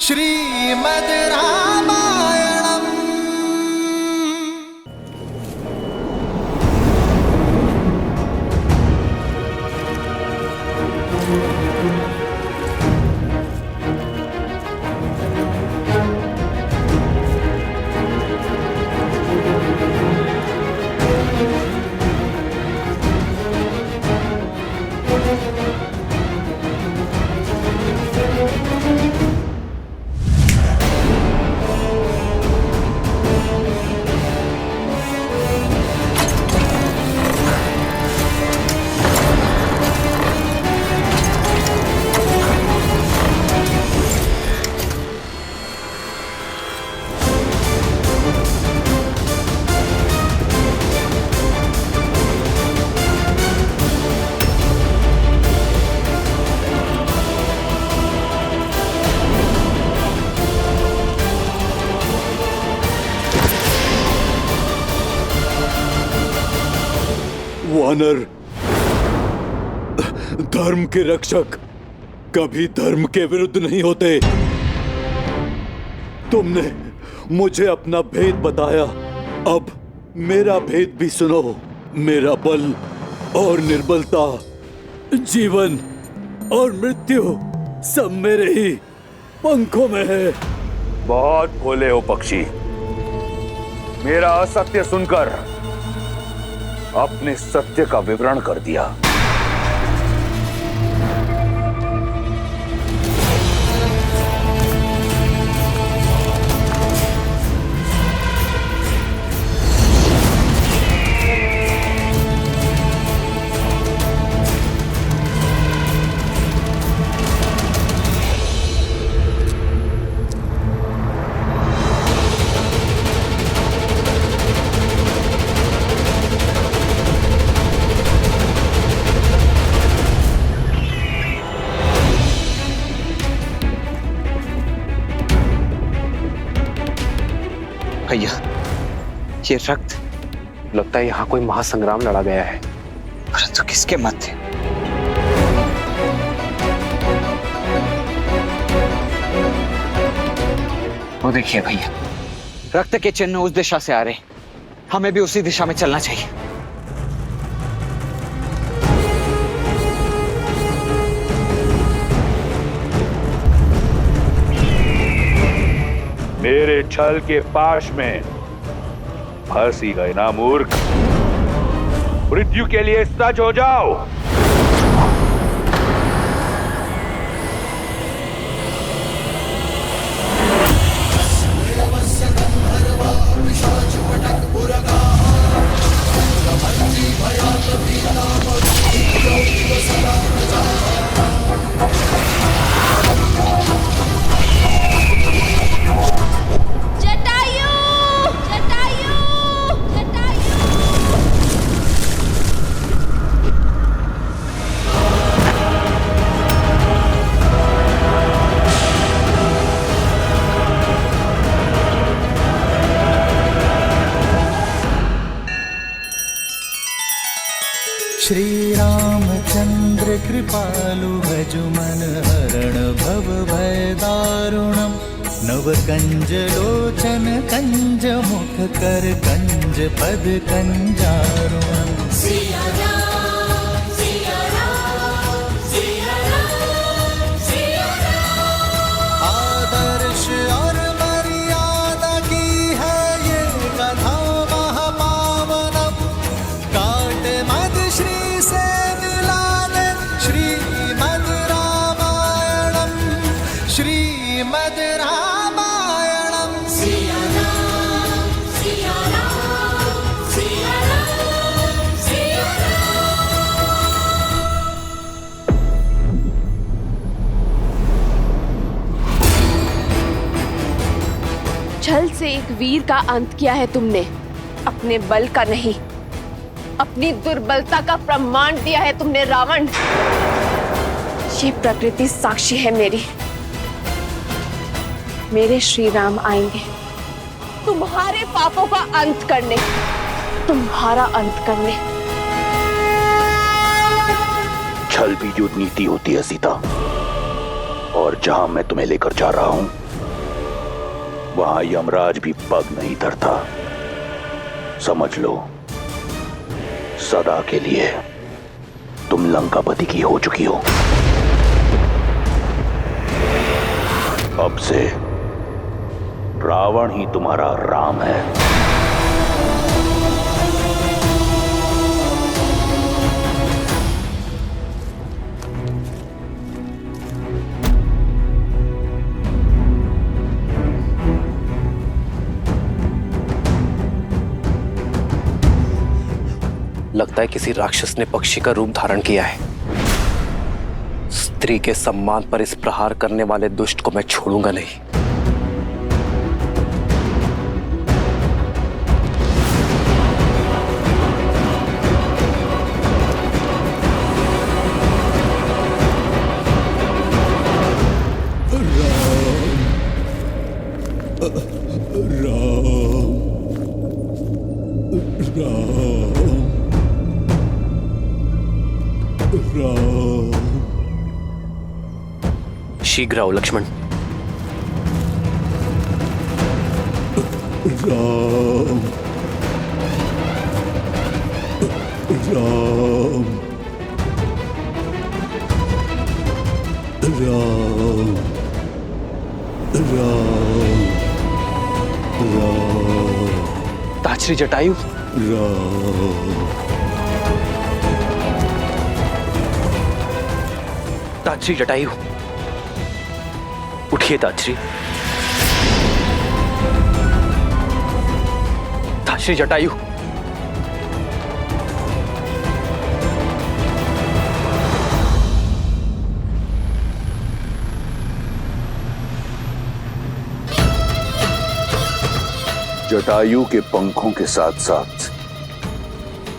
श्रीमद् रामायणम्। वानर, धर्म के रक्षक कभी धर्म के विरुद्ध नहीं होते। तुमने मुझे अपना भेद बताया, अब मेरा भेद भी सुनो। मेरा बल और निर्बलता, जीवन और मृत्यु सब मेरे ही पंखों में है। बहुत भोले हो पक्षी। मेरा असत्य सुनकर अपने सत्य का विवरण कर दिया। भैया, ये रक्त लगता है यहाँ कोई महासंग्राम लड़ा गया है, परंतु किसके मध्य? वो देखिए भैया, रक्त के चिन्ह उस दिशा से आ रहे, हमें भी उसी दिशा में चलना चाहिए। मेरे छल के पाश में फंस ही गए ना मूर्ख। मृत्यु के लिए सच हो जाओ। श्री रामचंद्र कृपालु भजु मन हरण भव भय दारुणम। नव कंज लोचन कंज मुख कर कंज पद कंजारुणम। आदर्श और मर्यादा की है ये कथा महापावनम। काट मद श्री से मिला दे श्रीमद् रामायणम। श्रीमद् रामायणम। सिया राम, सिया राम, सिया राम, सिया राम। छल से एक वीर का अंत किया है तुमने, अपने बल का नहीं, अपनी दुर्बलता का प्रमाण दिया है तुमने रावण। ये प्रकृति साक्षी है मेरी। मेरे श्री राम आएंगे तुम्हारे पापों का अंत करने, तुम्हारा अंत करने। छल भी युद्ध नीति होती है सीता, और जहां मैं तुम्हें लेकर जा रहा हूं वहां यमराज भी पग नहीं धरता। समझ लो, सदा के लिए तुम लंकापति की हो चुकी हो। अब से रावण ही तुम्हारा राम है। लगता है किसी राक्षस ने पक्षी का रूप धारण किया है। स्त्री के सम्मान पर इस प्रहार करने वाले दुष्ट को मैं छोड़ूंगा नहीं। शीघ्र आओ लक्ष्मण। राम राम राम राम राम ताछरी जटायु। राम ताछरी जटायु, उठिए ताछरी। ताछरी जटायु, जटायु के पंखों के साथ साथ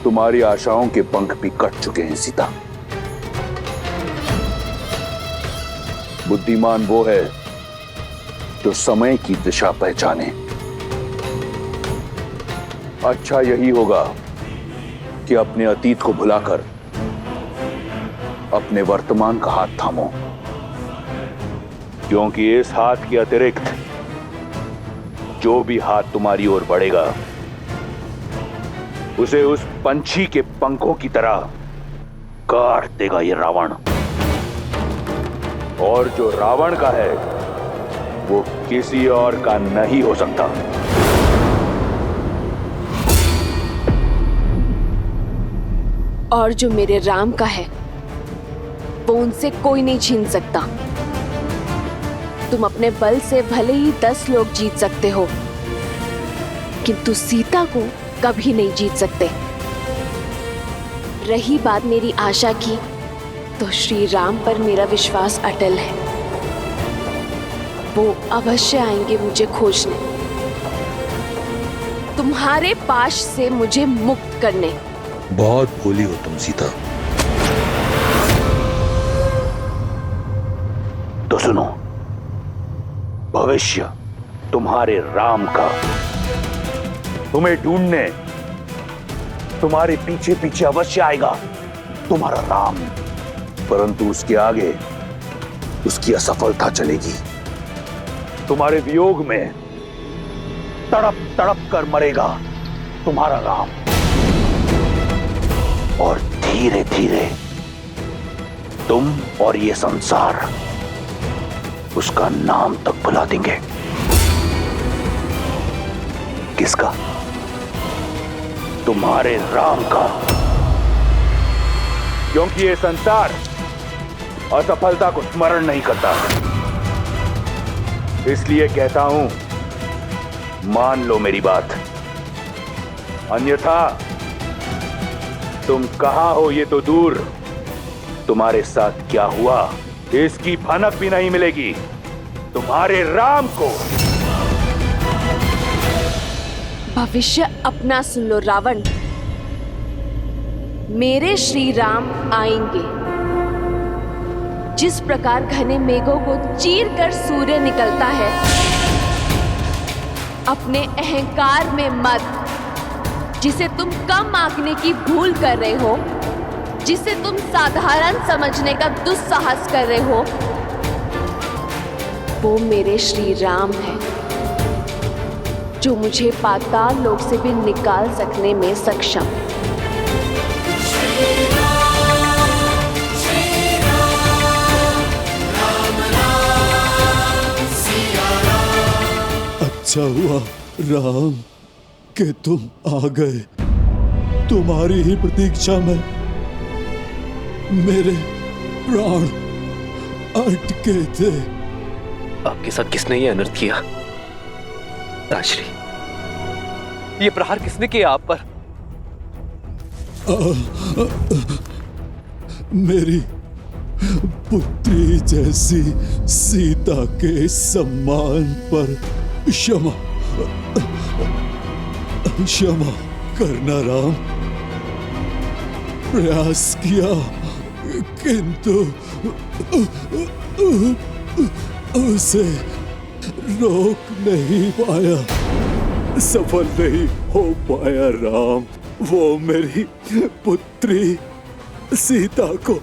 तुम्हारी आशाओं के पंख भी कट चुके हैं सीता। बुद्धिमान वो है जो समय की दिशा पहचाने। अच्छा यही होगा कि अपने अतीत को भुलाकर अपने वर्तमान का हाथ थामो, क्योंकि इस हाथ के अतिरिक्त जो भी हाथ तुम्हारी ओर बढ़ेगा उसे उस पंछी के पंखों की तरह काट देगा ये रावण। और जो रावण का है वो किसी और का नहीं हो सकता। और जो मेरे राम का है वो उनसे कोई नहीं छीन सकता। तुम अपने बल से भले ही 10 लोग जीत सकते हो, किंतु सीता को कभी नहीं जीत सकते। रही बात मेरी आशा की, तो श्री राम पर मेरा विश्वास अटल है। वो अवश्य आएंगे मुझे खोजने, तुम्हारे पाश से मुझे मुक्त करने। बहुत भोली हो तुम सीता। तो सुनो, भविष्य तुम्हारे राम का तुम्हें ढूंढने तुम्हारे पीछे पीछे अवश्य आएगा, तुम्हारा राम। परंतु उसके आगे उसकी असफलता चलेगी। तुम्हारे वियोग में तड़प तड़प कर मरेगा तुम्हारा राम, और धीरे धीरे तुम और ये संसार उसका नाम तक भुला देंगे। किसका? तुम्हारे राम का। क्योंकि ये संसार असफलता को स्मरण नहीं करता। इसलिए कहता हूं, मान लो मेरी बात, अन्यथा तुम कहां हो ये तो दूर, तुम्हारे साथ क्या हुआ इसकी भनक भी नहीं मिलेगी तुम्हारे राम को। भविष्य अपना सुन लो रावण। मेरे श्री राम आएंगे। जिस प्रकार घने मेघों को चीर कर सूर्य निकलता है, अपने अहंकार में मत, जिसे तुम कम आंकने की भूल कर रहे हो, जिसे तुम साधारण समझने का दुस्साहस कर रहे हो, वो मेरे श्री राम है। जो मुझे पाताल लोक से भी निकाल सकने में सक्षम। अच्छा हुआ राम कि तुम आ गए। तुम्हारी ही प्रतीक्षा में मेरे प्राण अटके थे। आपके साथ किसने ये अनर्थ किया? ताजश्री, ये प्रहार किसने किया आप पर? मेरी पुत्री जैसी सीता के सम्मान पर क्षमा क्षमा करना राम। प्रयास किया किंतु उसे रोक नहीं पाया, सफल नहीं हो पाया राम। वो मेरी पुत्री सीता को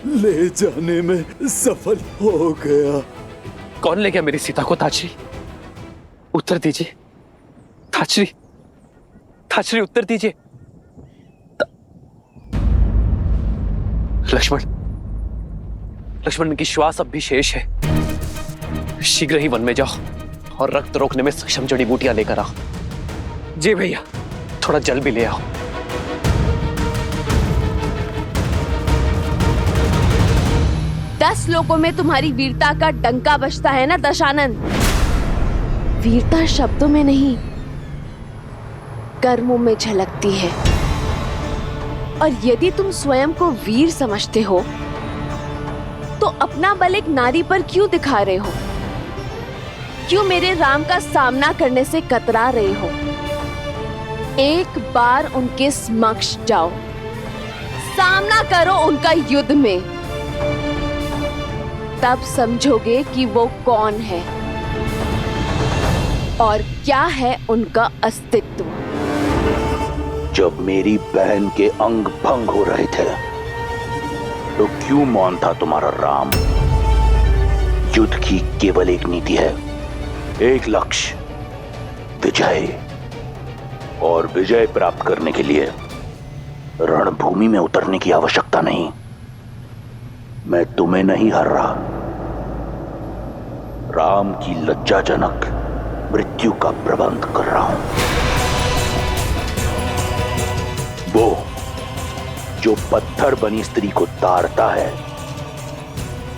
ले जाने में सफल हो गया। कौन ले गया मेरी सीता को? ताजश्री, उत्तर दीजिए। ताजश्री, ताजश्री उत्तर दीजिए। लक्ष्मण, लक्ष्मण की श्वास अब भी शेष है। शीघ्र ही वन में जाओ और रक्त रोकने में सक्षम जड़ी बूटियां लेकर आओ। जी भैया, थोड़ा जल भी ले आओ। दस लोगों में तुम्हारी वीरता का डंका बजता है ना दशानन। वीरता शब्दों में नहीं, कर्मों में झलकती है। और यदि तुम स्वयं को वीर समझते हो तो अपना बल एक नारी पर क्यों दिखा रहे हो? क्यों मेरे राम का सामना करने से कतरा रहे हो? एक बार उनके समक्ष जाओ, सामना करो उनका युद्ध में, तब समझोगे कि वो कौन है और क्या है उनका अस्तित्व। जब मेरी बहन के अंग भंग हो रहे थे तो क्यों मौन था तुम्हारा राम? युद्ध की केवल एक नीति है, एक लक्ष्य, विजय। और विजय प्राप्त करने के लिए रणभूमि में उतरने की आवश्यकता नहीं। मैं तुम्हें नहीं हर रहा, राम की लज्जाजनक मृत्यु का प्रबंध कर रहा हूं। वो जो पत्थर बनी स्त्री को ताड़ता है,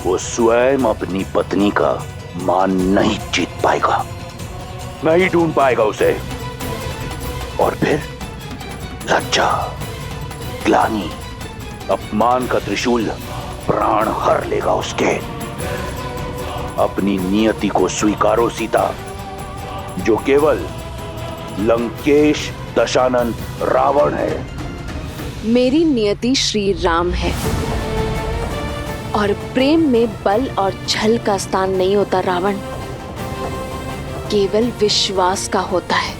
वो स्वयं अपनी पत्नी का मान नहीं जीत पाएगा, नहीं ढूंढ पाएगा उसे। और फिर लज्जा, ग्लानि, अपमान का त्रिशूल प्राण हर लेगा उसके। अपनी नियति को स्वीकारो सीता, जो केवल लंकेश दशानन रावण है। मेरी नियति श्री राम है और प्रेम में बल और छल का स्थान नहीं होता रावण, केवल विश्वास का होता है।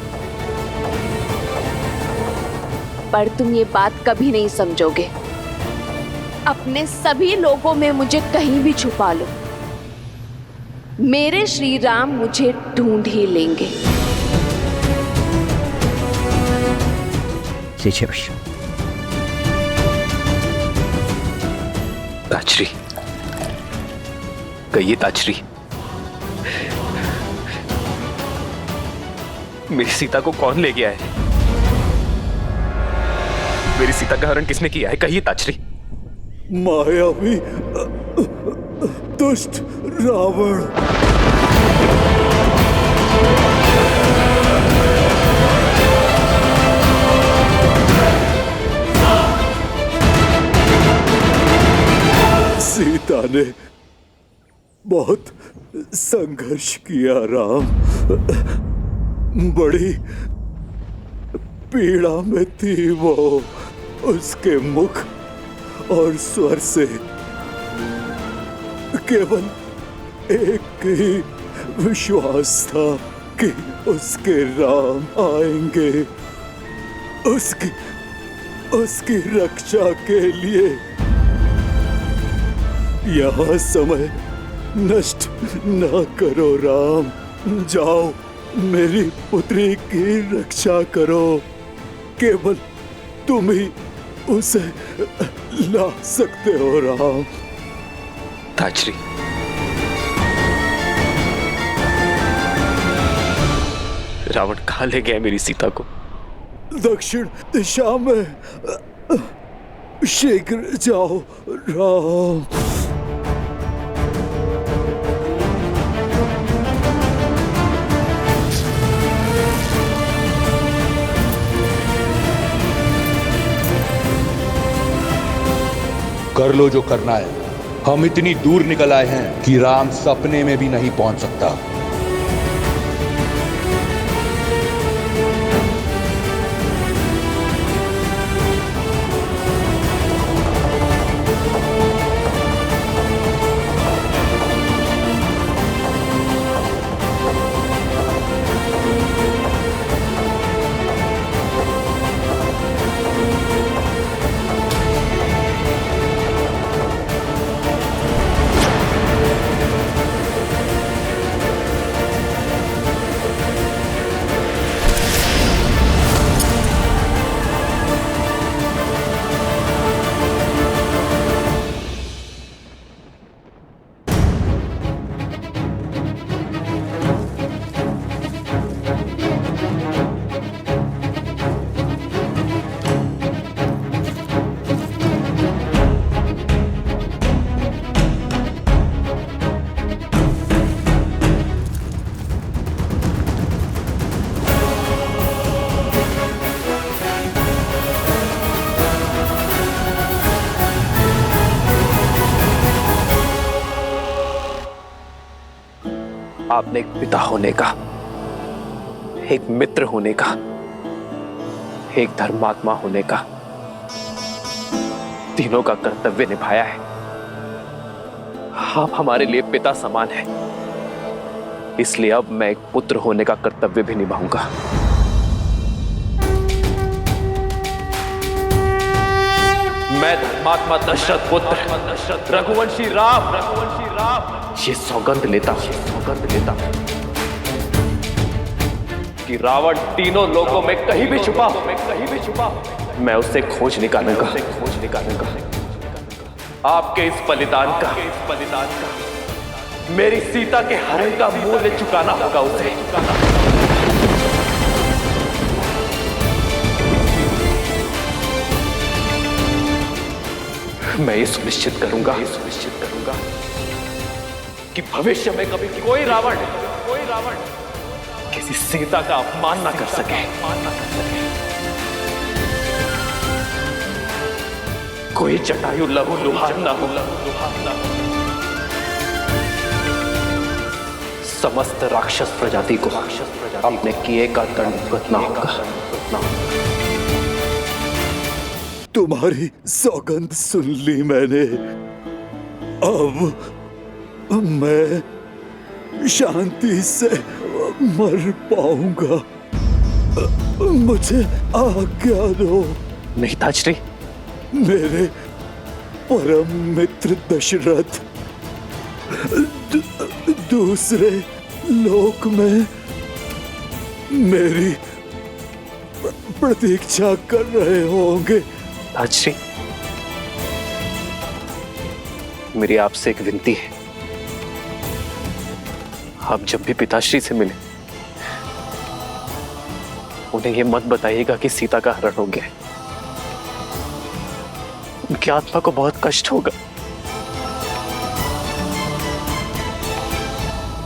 पर तुम ये बात कभी नहीं समझोगे। अपने सभी लोगों में मुझे कहीं भी छुपा लो, मेरे श्री राम मुझे ढूंढ ही लेंगे। ताजश्री, कहिए ताजश्री, मेरी सीता को कौन ले गया है? मेरी सीता का हरण किसने किया है? कहिए ताजश्री। मायावी दुष्ट रावण। सीता ने बहुत संघर्ष किया राम, बड़ी पीड़ा में थी वो। उसके मुख और स्वर से केवल एक ही विश्वास था कि उसके राम आएंगे, उसकी रक्षा के लिए। यहाँ समय नष्ट ना करो राम, जाओ मेरी पुत्री की रक्षा करो। केवल तुम ही उसे ला सकते हो राम। ताजरी, रावण कहाँ ले गया मेरी सीता को? दक्षिण दिशा में। शीघ्र जाओ राम। कर लो जो करना है। हम इतनी दूर निकल आए हैं कि राम सपने में भी नहीं पहुंच सकता। आपने एक पिता होने का, एक मित्र होने का, एक धर्मात्मा होने का, तीनों का कर्तव्य निभाया है। आप हमारे लिए पिता समान हैं, इसलिए अब मैं एक पुत्र होने का कर्तव्य भी निभाऊंगा। मैं धर्मात्मा दशरथ पुत्र रघुवंशी राम ये सौगंध लेता कि रावण तीनों लोगों में कहीं भी छुपा मैं उसे खोज निकालूंगा। आपके इस बलिदान का मेरी सीता के हरण का मूल्य चुकाना होगा उसे। मैं ये सुनिश्चित करूंगा कि भविष्य में कभी कोई रावण किसी सीता का अपमान ना कर सके। कोई जटायु लहू लुहार ना हो। समस्त राक्षस प्रजाति को अपने किए का दंड भुगतना होगा। तुम्हारी सौगंध सुन ली मैंने। अब मैं शांति से मर पाऊंगा। मुझे आज्ञा दो। नहीं ताजरी, मेरे परम मित्र दशरथ दूसरे लोक में मेरी प्रतीक्षा कर रहे होंगे। ताजरी, मेरी आपसे एक विनती है। आप जब भी पिताश्री से मिले उन्हें यह मत बताइएगा कि सीता का हरण हो गया। उनकी आत्मा को बहुत कष्ट होगा।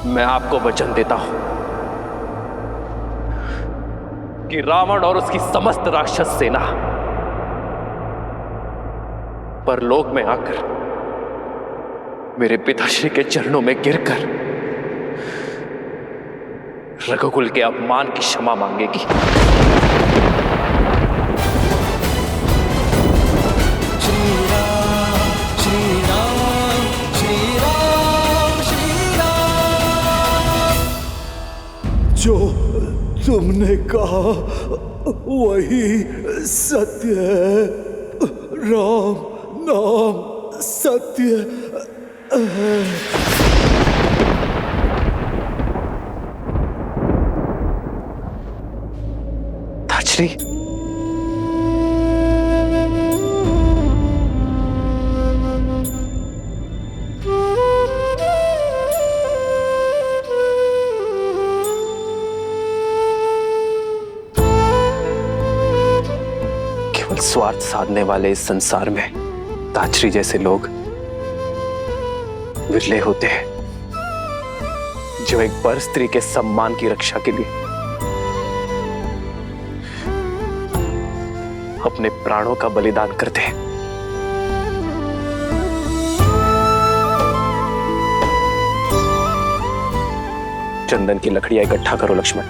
मैं आपको वचन देता हूं कि रावण और उसकी समस्त राक्षस सेना परलोक में आकर मेरे पिताश्री के चरणों में गिरकर रघुकुल के अपमान की क्षमा मांगेगी। श्री राम श्री राम श्री राम श्री राम। जो तुमने कहा वही सत्य है। राम नाम सत्य है। ताजश्री, केवल स्वार्थ साधने वाले इस संसार में ताजश्री जैसे लोग विरले होते हैं, जो एक पर स्त्री के सम्मान की रक्षा के लिए अपने प्राणों का बलिदान करते हैं। चंदन की लकड़ियां इकट्ठा करो लक्ष्मण,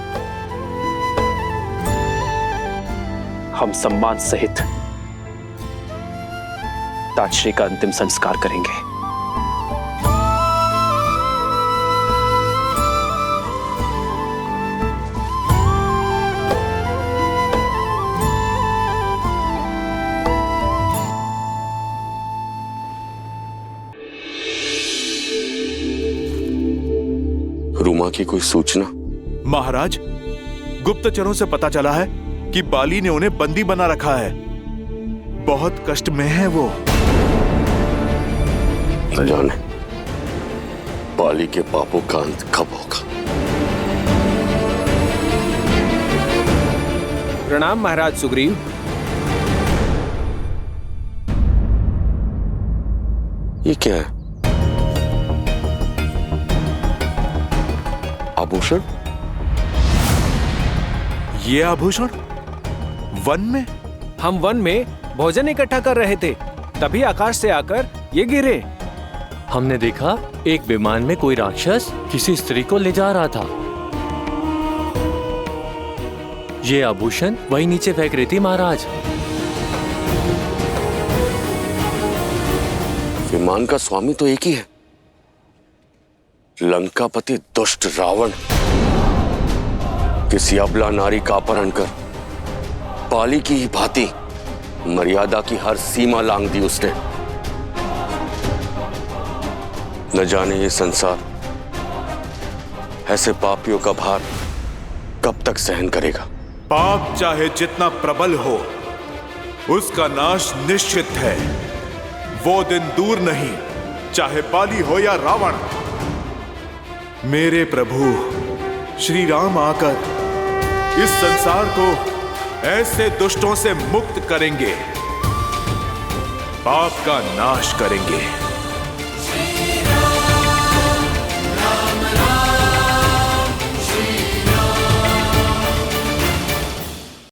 हम सम्मान सहित ताजश्री का अंतिम संस्कार करेंगे। रूमा की कोई सूचना? महाराज, गुप्तचरों से पता चला है कि बाली ने उन्हें बंदी बना रखा है। बहुत कष्ट में है वो। न जाने बाली के पापों का अंत कब होगा। प्रणाम महाराज सुग्रीव। ये क्या है? आभूषण? ये आभूषण वन में? हम वन में भोजन इकट्ठा कर रहे थे, तभी आकाश से आकर ये गिरे। हमने देखा एक विमान में कोई राक्षस किसी स्त्री को ले जा रहा था। ये आभूषण वही नीचे फेंक रही थी महाराज। विमान का स्वामी तो एक ही है, लंकापति दुष्ट रावण। किसी अबला नारी का अपहरण कर बाली की ही भांति मर्यादा की हर सीमा लांघ दी उसने। न जाने ये संसार ऐसे पापियों का भार कब तक सहन करेगा। पाप चाहे जितना प्रबल हो, उसका नाश निश्चित है। वो दिन दूर नहीं, चाहे बाली हो या रावण। मेरे प्रभु श्री राम आकर इस संसार को ऐसे दुष्टों से मुक्त करेंगे, पाप का नाश करेंगे।